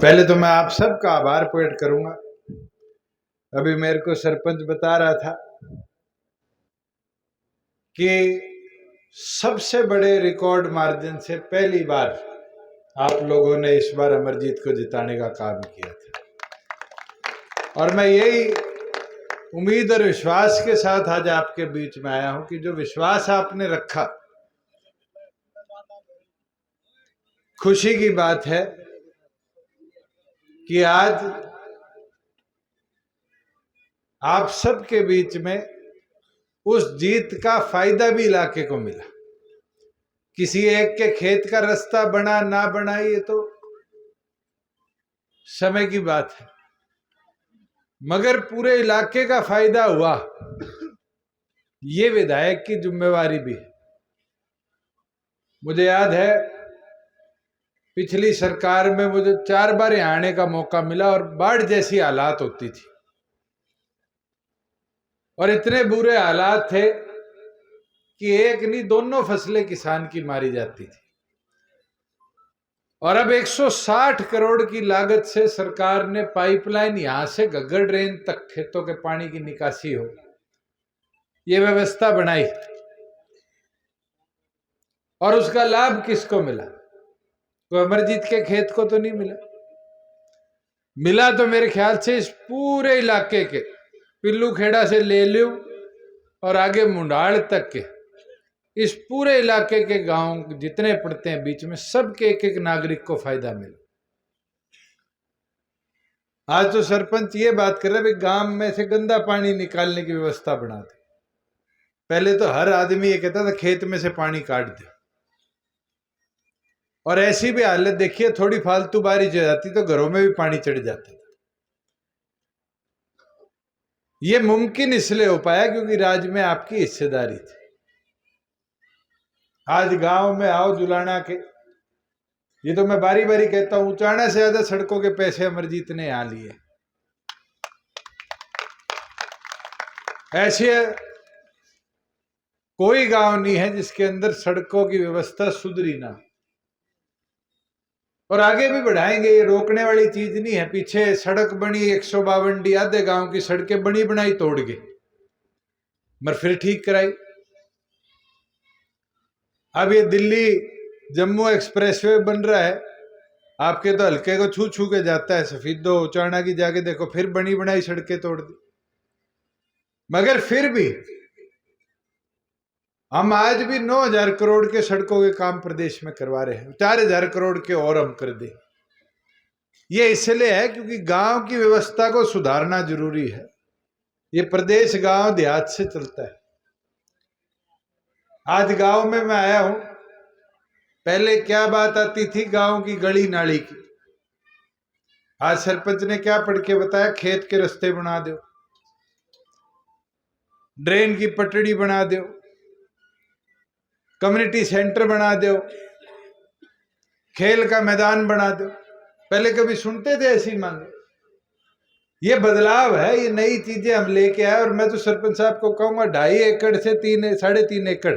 पहले तो मैं आप सबका आभार प्रकट करूंगा। अभी मेरे को सरपंच बता रहा था कि सबसे बड़े रिकॉर्ड मार्जिन से पहली बार आप लोगों ने इस बार अमरजीत को जिताने का काम किया था, और मैं यही उम्मीद और विश्वास के साथ आज आपके बीच में आया हूं कि जो विश्वास आपने रखा, खुशी की बात है कि आज आप सबके बीच में उस जीत का फायदा भी इलाके को मिला। किसी एक के खेत का रास्ता बना ना बना ये तो समय की बात है, मगर पूरे इलाके का फायदा हुआ, ये विधायक की जिम्मेवारी भी है। मुझे याद है पिछली सरकार में मुझे 4 बार यहाँ आने का मौका मिला और बाढ़ जैसी हालात होती थी, और इतने बुरे हालात थे कि एक नहीं दोनों फसलें किसान की मारी जाती थी। और अब 160 करोड़ की लागत से सरकार ने पाइपलाइन यहां से घग्गर ड्रेन तक खेतों के पानी की निकासी हो, ये व्यवस्था बनाई, और उसका लाभ किसको मिला? तो अमरजीत के खेत को तो नहीं मिला। मिला तो मेरे ख्याल से इस पूरे इलाके के, पिल्लू खेड़ा से ले लो और आगे मुंडाड़ तक के, इस पूरे इलाके के गांव जितने पड़ते हैं बीच में, सबके एक एक नागरिक को फायदा मिला। आज तो सरपंच ये बात कर रहे हैं गांव में से गंदा पानी निकालने की व्यवस्था बना दे। पहले तो हर आदमी ये कहता था खेत में से पानी काट दे, और ऐसी भी हालत देखिए, थोड़ी फालतू बारिश हो जाती तो घरों में भी पानी चढ़ जाता था। ये मुमकिन इसलिए हो पाया क्योंकि राज्य में आपकी हिस्सेदारी थी। आज गांव में आओ जुलाना के, ये तो मैं बारी बारी कहता हूं, उचाना से ज्यादा सड़कों के पैसे अमरजीत ने यहां लिए। ऐसे कोई गांव नहीं है जिसके अंदर सड़कों की व्यवस्था सुधरी ना, और आगे भी बढ़ाएंगे। ये रोकने वाली चीज नहीं है। पीछे सड़क बनी 152 आधे गांव की सड़कें बनी बनाई तोड़ गए, मगर फिर ठीक कराई। अब ये दिल्ली जम्मू एक्सप्रेसवे बन रहा है, आपके तो हल्के को छू छू के जाता है। सफीदो उचाना की जाके देखो, फिर बनी बनाई सड़कें तोड़ दी। मगर फिर भी हम आज भी 9,000 करोड़ के सड़कों के काम प्रदेश में करवा रहे हैं। 4,000 करोड़ के और हम कर दे। ये इसलिए है क्योंकि गांव की व्यवस्था को सुधारना जरूरी है। ये प्रदेश गांव देहात से चलता है। आज गांव में मैं आया हूं, पहले क्या बात आती थी गांव की गली नाली की, आज सरपंच ने क्या पढ़ के बताया? खेत के रास्ते बना दो, ड्रेन की पटड़ी बना दो, कम्युनिटी सेंटर बना दो, खेल का मैदान बना दो। पहले कभी सुनते थे ऐसी मांग? ये बदलाव है, ये नई चीजें हम लेके आए। और मैं तो सरपंच साहब को कहूंगा 2.5 एकड़ से 3.5 एकड़,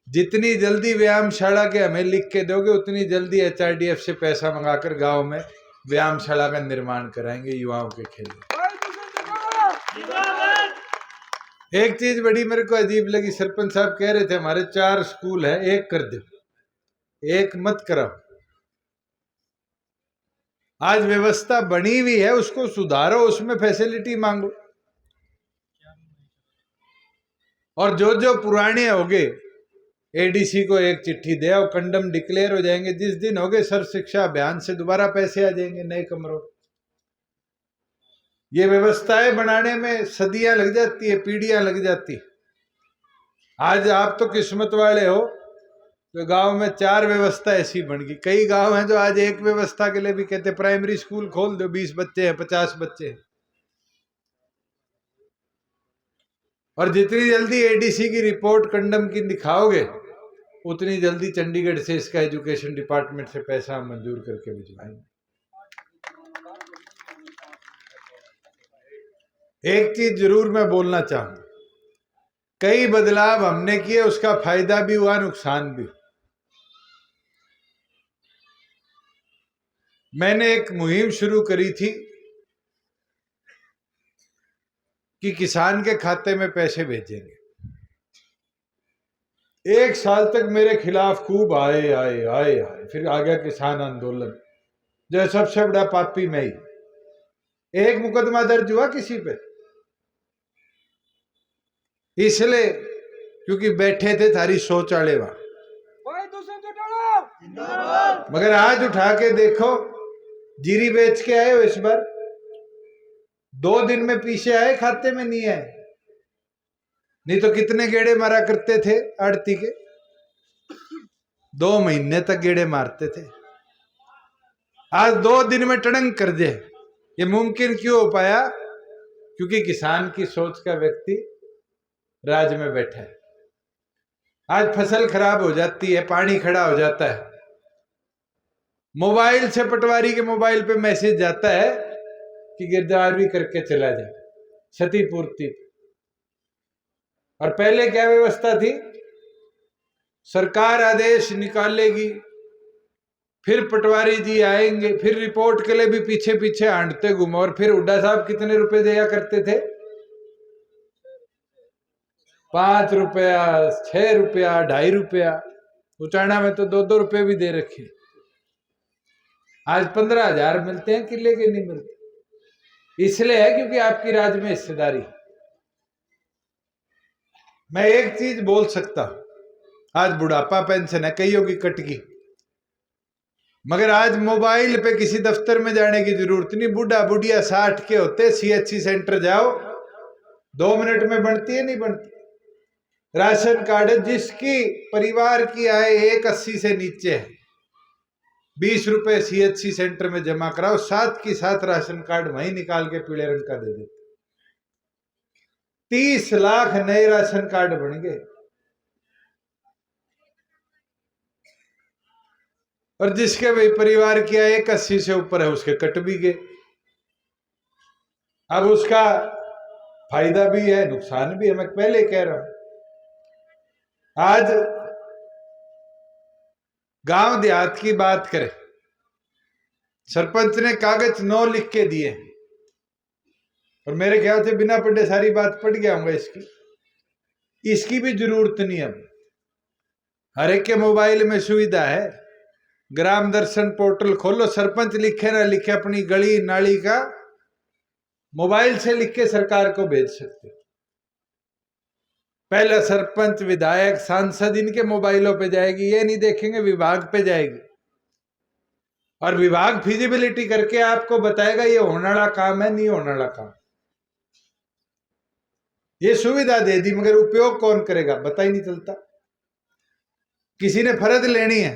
जितनी जल्दी व्यायामशाला के हमें लिख के दोगे उतनी जल्दी HRDF से पैसा मंगाकर गांव में व्यायामशाला का निर्माण कराएंगे युवाओं के खेल। एक चीज बड़ी मेरे को अजीब लगी, सरपंच साहब कह रहे थे हमारे 4 स्कूल है, एक कर दो, एक मत कराओ। आज व्यवस्था बनी हुई है, उसको सुधारो, उसमें फैसिलिटी मांगो। और जो जो पुराने हो गए ADC को एक चिट्ठी दे और कंडम डिक्लेयर हो जाएंगे। जिस दिन हो गए सर्व शिक्षा अभियान से दोबारा पैसे आ जाएंगे नए कमरों। ये व्यवस्थाएं बनाने में सदियां लग जाती है, पीढ़ियां लग जाती। आज आप तो किस्मत वाले हो तो गांव में 4 व्यवस्था ऐसी बन गई। कई गांव हैं जो आज एक व्यवस्था के लिए भी कहते प्राइमरी स्कूल खोल दो, 20 बच्चे हैं, 50 बच्चे हैं। और जितनी जल्दी ADC की रिपोर्ट कंडम की दिखाओगे उतनी जल्दी चंडीगढ़ से इसका एजुकेशन डिपार्टमेंट से पैसा मंजूर करके भिजवाएंगे। एक चीज जरूर मैं बोलना चाहूंगा, कई बदलाव हमने किए, उसका फायदा भी हुआ, नुकसान भी। मैंने एक मुहिम शुरू करी थी कि किसान के खाते में पैसे भेजेंगे। 1 साल तक मेरे खिलाफ खूब आए आए आए आए, फिर आ गया किसान आंदोलन, जो सबसे बड़ा पापी मैं ही। एक मुकदमा दर्ज हुआ किसी पे, इसलिए क्योंकि बैठे थे थारी सोच वाले वहां। मगर आज उठा के देखो, जीरी बेच के आए हो इस बार, 2 दिन में पीछे आए, खाते में नहीं आए। नहीं तो कितने गेड़े मारा करते थे आड़ती के, 2 महीने तक गेड़े मारते थे। आज 2 दिन में टड़ंग कर दे। ये मुमकिन क्यों हो पाया? क्योंकि किसान की सोच का व्यक्ति राज में बैठा है। आज फसल खराब हो जाती है, पानी खड़ा हो जाता है, मोबाइल से पटवारी के मोबाइल पे मैसेज जाता है कि गिरदावरी करके चला जाए, क्षतिपूर्ति। और पहले क्या व्यवस्था थी? सरकार आदेश निकालेगी, फिर पटवारी जी आएंगे, फिर रिपोर्ट के लिए भी पीछे पीछे आंटते घूमो। और फिर हुड्डा साहब कितने रुपए दिया करते थे? 5 रुपया, 6 रुपया, 2.5 रुपया। उचाना में तो 2-2 रुपये भी दे रखे। आज 15,000 मिलते हैं किले के, नहीं मिलते। इसलिए है क्योंकि आपकी राज में हिस्सेदारी। मैं एक चीज बोल सकता हूं, आज बुढ़ापा पेंशन है, कईयों की कट गई, मगर आज मोबाइल पे किसी दफ्तर में जाने की जरूरत नहीं। बूढ़ा बुढ़िया 60 के होते, CHC सेंटर जाओ, 2 मिनट में बनती है, नहीं बनती। राशन कार्ड जिसकी परिवार की आय 1,80 से नीचे है, 20 रुपए CHC सेंटर में जमा कराओ, साथ की साथ राशन कार्ड वहीं निकाल के पीले रंग का दे देते। 30 लाख नए राशन कार्ड बन गए। और जिसके भाई परिवार की आय 1,80 से ऊपर है, उसके कट भी गए। अब उसका फायदा भी है, नुकसान भी है। मैं पहले कह रहा हूं, आज गांव देहात की बात करें, सरपंच ने कागज 9 लिख के दिए, और मेरे ख्याल से बिना पढ़े सारी बात पढ़ गया हूंगा। इसकी भी जरूरत नहीं। अब हर एक के मोबाइल में सुविधा है, ग्राम दर्शन पोर्टल खोलो, सरपंच लिखे ना लिखे, अपनी गली नाली का मोबाइल से लिख के सरकार को भेज सकते। पहला सरपंच, विधायक, सांसद इनके मोबाइलों पे जाएगी, ये नहीं देखेंगे, विभाग पे जाएगी। और विभाग फिजिबिलिटी करके आपको बताएगा ये होने वाला काम है, नहीं होने वाला काम। ये सुविधा दे दी, मगर उपयोग कौन करेगा पता ही नहीं चलता। किसी ने फर्ज लेनी है,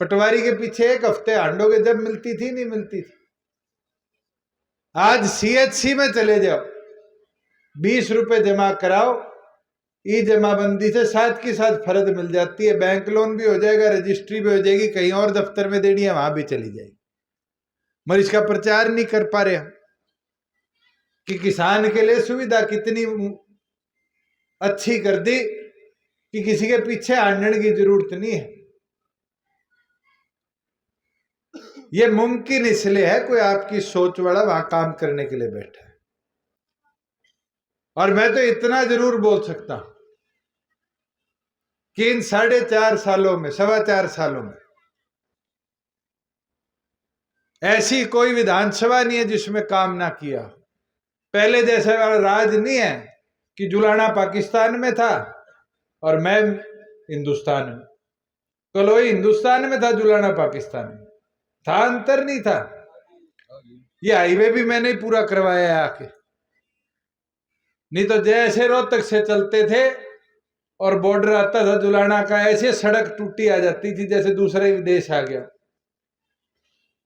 पटवारी के पीछे 1 हफ्ते हांडोगे, जब मिलती थी, नहीं मिलती थी। आज CHC में चले जाओ, 20 रुपए जमा कराओ, ई जमाबंदी से साथ की साथ फर्ज मिल जाती है। बैंक लोन भी हो जाएगा, रजिस्ट्री भी हो जाएगी, कहीं और दफ्तर में देनी है वहां भी चली जाएगी। मगर इसका प्रचार नहीं कर पा रहे हम कि किसान के लिए सुविधा कितनी अच्छी कर दी कि किसी के पीछे आंदण की जरूरत नहीं है। यह मुमकिन इसलिए है, कोई आपकी सोच वाला वहां काम करने के लिए बैठा है। और मैं तो इतना जरूर बोल सकता हूं कि इन 4.5 सालों में, 4.25 सालों में ऐसी कोई विधानसभा नहीं है जिसमें काम ना किया। पहले जैसे वाला राज नहीं है कि जुलाना पाकिस्तान में था और मैं हिंदुस्तान में। कलोई हिंदुस्तान में था, जुलाना पाकिस्तान में था, अंतर नहीं था। ये हाईवे भी मैंने पूरा करवाया है आके, नहीं तो जैसे रोहतक से चलते थे और बॉर्डर आता था जुलाना का, ऐसे सड़क टूटी आ जाती थी जैसे दूसरे देश आ गया।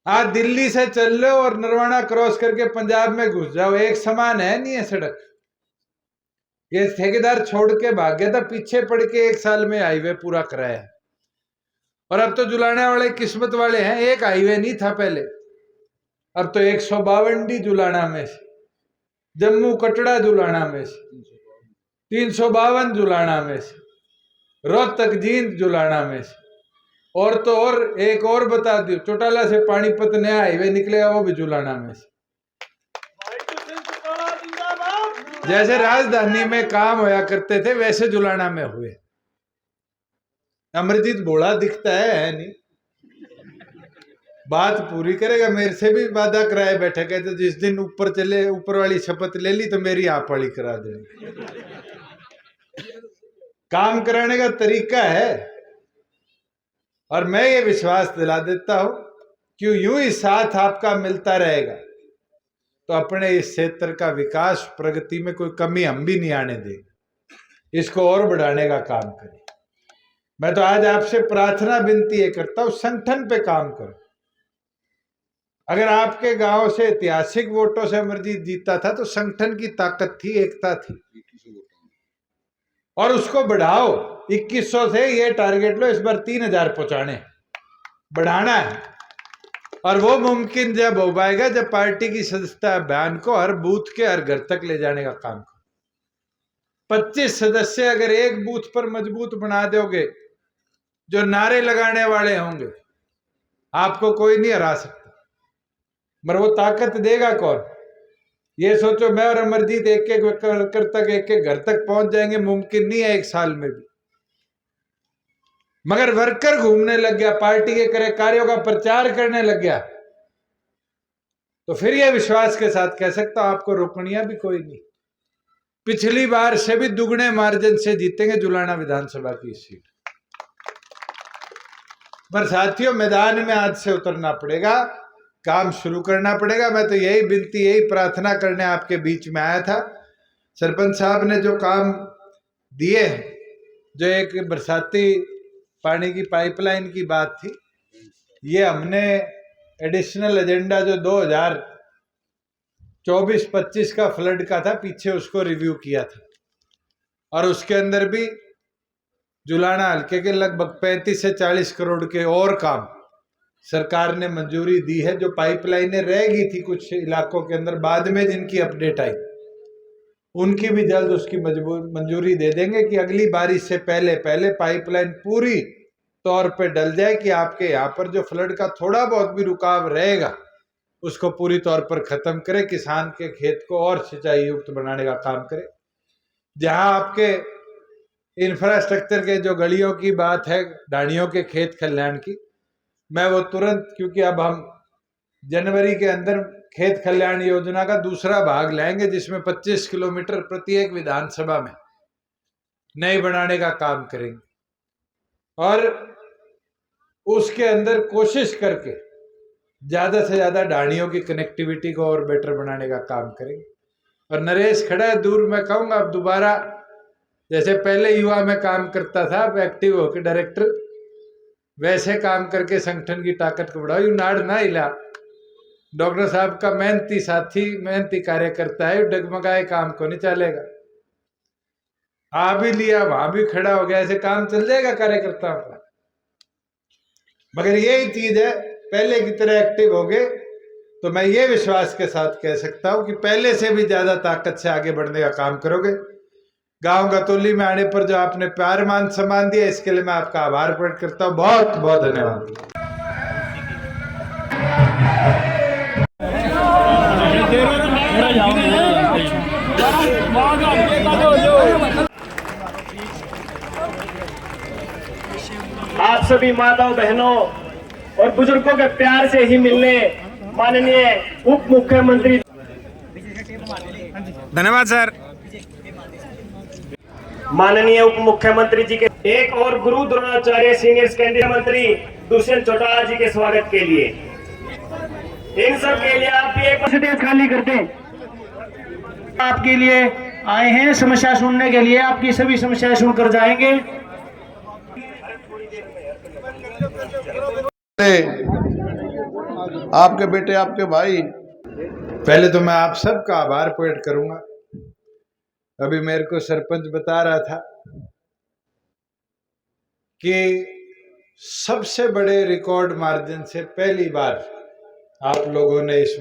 आज दिल्ली से चल लो और नरवाना क्रॉस करके पंजाब में घुस जाओ, एक समान है नहीं है सड़क। ये ठेकेदार छोड़ के भाग गया था, पीछे पड़ के 1 साल में हाईवे पूरा कराया। और अब तो जुलाने वाले किस्मत वाले हैं, एक हाईवे नहीं था पहले, अब तो 152 जुलाना में से, जम्मू कटड़ा जुलाना में से, 352 जुलाना में से, रोहतक जींद जुलाना में से, और तो और एक और बता दो, चौटाला से पानीपत नया हाईवे निकलेगा, वो भी जुलाना में से। जैसे राजधानी में काम होया करते थे वैसे जुलाना में हुए। अमरजीत भोला दिखता है नहीं, बात पूरी करेगा। मेरे से भी वादा कराए बैठे, कहते जिस दिन ऊपर चले, ऊपर वाली शपथ ले ली तो मेरी आप वाली करा देनी। काम कराने का तरीका है। और मैं ये विश्वास दिला देता हूं कि यूं ही साथ आपका मिलता रहेगा तो अपने इस क्षेत्र का विकास प्रगति में कोई कमी हम भी नहीं आने देंगे, इसको और बढ़ाने का काम करें। मैं तो आज आपसे प्रार्थना विनती ये करता हूं, संगठन पे काम करो। अगर आपके गांव से ऐतिहासिक वोटों से अमरजीत जीता था तो संगठन की ताकत थी, एकता थी, और उसको बढ़ाओ। 2100 से ये टारगेट लो, इस बार 3000 पहुंचाने, बढ़ाना है। और वो मुमकिन जब हो पाएगा जब पार्टी की सदस्यता अभियान को हर बूथ के हर घर तक ले जाने का काम करो। 25 सदस्य अगर एक बूथ पर मजबूत बना दोगे, जो नारे लगाने वाले होंगे, आपको कोई नहीं हरा सकता। मगर वो ताकत देगा कौन? ये सोचो मैं और अमरजीत एक एक वर्कर तक, एक एक घर तक पहुंच जाएंगे, मुमकिन नहीं है एक साल में भी। मगर वर्कर घूमने लग गया, पार्टी के कार्यों का प्रचार करने लग गया, तो फिर यह विश्वास के साथ कह सकता हूं आपको रोकनिया भी कोई नहीं। पिछली बार से भी दुगने मार्जिन से जीतेंगे जुलाना विधानसभा की सीट। पर साथियों, मैदान में आज से उतरना पड़ेगा, काम शुरू करना पड़ेगा। मैं तो यही विनती, यही प्रार्थना करने आपके बीच में आया था। सरपंच साहब ने जो काम दिए, जो एक बरसाती पानी की पाइपलाइन की बात थी, ये हमने एडिशनल एजेंडा जो 2024-25 का फ्लड का था, पीछे उसको रिव्यू किया था, और उसके अंदर भी जुलाना हल्के के लगभग 35 से 40 करोड़ के और काम सरकार ने मंजूरी दी है। जो पाइपलाइनें रह गई थी कुछ इलाकों के अंदर, बाद में जिनकी अपडेट आई, उनकी भी जल्द उसकी मंजूरी दे देंगे कि अगली बारिश से पहले पहले पाइपलाइन पूरी तौर पे डल जाए, कि आपके यहाँ पर जो फ्लड का थोड़ा बहुत भी रुकाव रहेगा उसको पूरी तौर पर खत्म करे, किसान के खेत को और सिंचाई युक्त बनाने का काम करे। जहां आपके इंफ्रास्ट्रक्चर के जो गलियों की बात है, ढाणियों के खेत खलिहान की, मैं वो तुरंत, क्योंकि अब हम जनवरी के अंदर खेत कल्याण योजना का दूसरा भाग लाएंगे, जिसमें 25 किलोमीटर प्रत्येक विधानसभा में नए बनाने का काम करेंगे, और उसके अंदर कोशिश करके ज्यादा से ज्यादा ढाणियों की कनेक्टिविटी को और बेटर बनाने का काम करेंगे। और नरेश खड़ा है दूर, मैं कहूंगा अब दोबारा जैसे पहले युवा में काम करता था, अब एक्टिव होकर डायरेक्टर, वैसे काम करके संगठन की ताकत को बढ़ाओ। यू नाड़ ना हिला, डॉक्टर साहब का मेहनती साथी, मेहनती कार्यकर्ता है, डगमगाए काम को नहीं चलेगा। आ भी लिया, वहां भी खड़ा हो गया, ऐसे काम चल जाएगा कार्यकर्ताओं का। मगर यही चीज है, पहले की तरह एक्टिव हो गए तो मैं ये विश्वास के साथ कह सकता हूं कि पहले से भी ज्यादा ताकत से आगे बढ़ने का काम करोगे। गांव गतौली में आने पर जो आपने प्यार मान सम्मान दिया, इसके लिए मैं आपका आभार प्रकट करता हूं। बहुत बहुत धन्यवाद। आप सभी माताओं, बहनों और बुजुर्गों के प्यार से ही मिलने माननीय उप मुख्यमंत्री, धन्यवाद सर, माननीय उप मुख्यमंत्री जी के, एक और गुरु द्रोणाचार्य सीनियर केंद्रीय मंत्री दुष्यंत चौटाला जी के स्वागत के लिए, इन सब के लिए आप भी एक स्टेज खाली कर दें। आपके लिए आए हैं समस्या सुनने के लिए, आपकी सभी समस्याएं सुनकर जाएंगे। आपके बेटे, आपके भाई, पहले तो मैं आप सबका आभार प्रकट करूंगा। अभी मेरे को सरपंच बता रहा था कि सबसे बड़े रिकॉर्ड मार्जिन से पहली बार आप लोगों ने इस